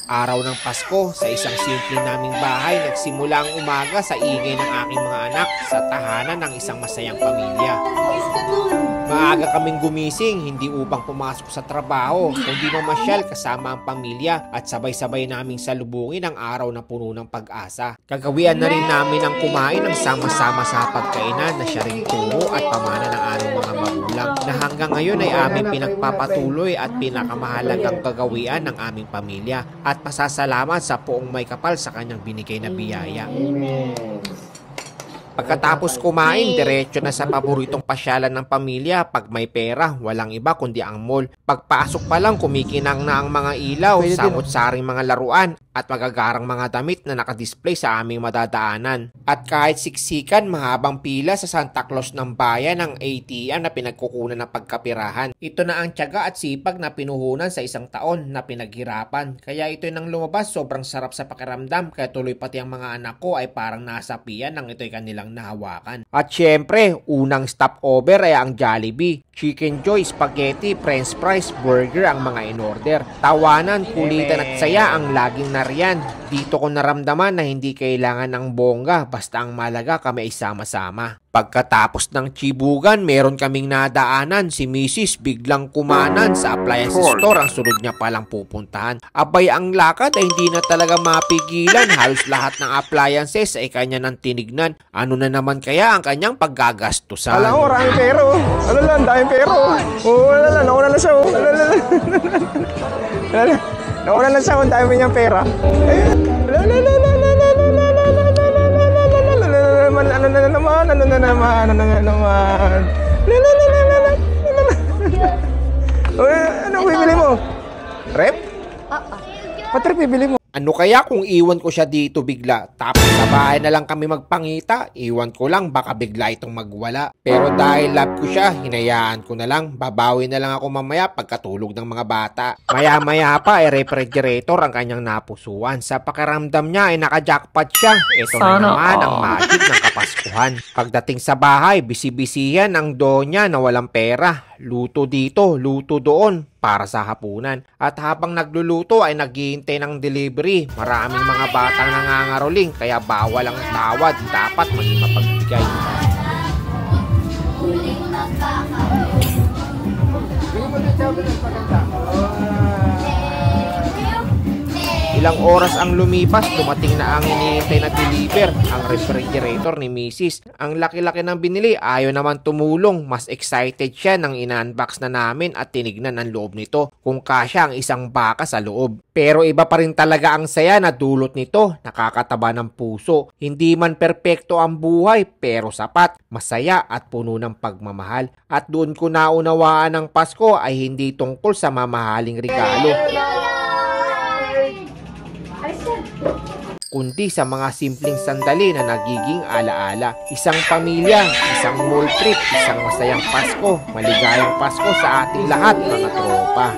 Araw ng Pasko, sa isang simple naming bahay, nagsimula ang umaga sa ingay ng aking mga anak sa tahanan ng isang masayang pamilya. Maaga kaming gumising, hindi upang pumasok sa trabaho, kundi mamasyal kasama ang pamilya at sabay-sabay naming salubungin ang araw na puno ng pag-asa. Kagawian na rin namin ang kumain ng sama-sama sa pagkainan na siya ring turo at pamana ng aming mga magulang, na hanggang ngayon ay aming pinagpapatuloy at pinakamahalagang kagawian ng aming pamilya, at pasasalamat sa Poong May Kapal sa kanyang binigay na biyaya. Pagkatapos kumain, diretso na sa paboritong pasyalan ng pamilya. Pag may pera, walang iba kundi ang mall. Pagpasok pa lang, kumikinang na ang mga ilaw, samot-saring mga laruan at magagarang mga damit na nakadisplay sa aming madadaanan. At kahit siksikan, mahabang pila sa Santa Claus ng bayan ang ATM na pinagkukunan ng pagkapirahan. Ito na ang tiyaga at sipag na pinuhunan sa isang taon na pinaghirapan. Kaya ito'y nang lumabas, sobrang sarap sa pakiramdam, kaya tuloy pati ang mga anak ko ay parang nasapian ng ito'y kanilang nahawakan. At syempre, unang stopover ay ang Jollibee. Chicken Joy, spaghetti, french fries, burger ang mga in-order. Tawanan, kulitan at saya ang laging nariyan. Dito ko naramdaman na hindi kailangan ng bongga, basta ang malaga kami ay sama-sama. Pagkatapos ng chibugan, meron kaming nadaanan. Si Mrs. biglang kumanan sa appliance store, ang sunod niya palang pupuntahan. Abay, ang lakad ay hindi na talaga mapigilan. Halos lahat ng appliances ay kanya nang tinignan. Ano na naman kaya ang kanyang paggagastusan? Alam mo, maraming pero. Ano lang, daming pero. Oo, wala lang, nauna na siya. Nauna na siya, ang dami niyang pera. Ano na naman. Ano bibili mo? Rep? Ba't rep bibili mo? Ano kaya kung iwan ko siya dito bigla, tapos sa bahay na lang kami magpangita? Iwan ko lang, baka bigla itong magwala. Pero dahil love ko siya, hinayaan ko na lang. Babawi na lang ako mamaya pagkatulog ng mga bata. Maya-maya pa ay refrigerator ang kanyang napusuan. Sa pakiramdam niya ay naka-jackpot siya. Ito na naman ang magic ng Kapaskuhan. Pagdating sa bahay, bisi-bisihan ang donya na walang pera. Luto dito, luto doon para sa hapunan. At habang nagluluto ay naghihintay ng delivery. Maraming mga batang nangangaroling, kaya bawal ang tawad. Dapat maging mapagbigay. Ilang oras ang lumipas, dumating na ang hinihintay na deliver, ang refrigerator ni Mrs. Ang laki-laki ng binili, ayaw naman tumulong. Mas excited siya nang ina-unbox na namin at tinignan ang loob nito, kung kasya ang isang baka sa loob. Pero iba pa rin talaga ang saya na dulot nito, nakakataba ng puso. Hindi man perpekto ang buhay, pero sapat, masaya at puno ng pagmamahal. At doon ko naunawaan ang Pasko ay hindi tungkol sa mamahaling regalo, kundi sa mga simpleng sandali na nagiging alaala. Isang pamilya, isang mall trip, isang masayang Pasko, maligayang Pasko sa ating lahat, mga tropa.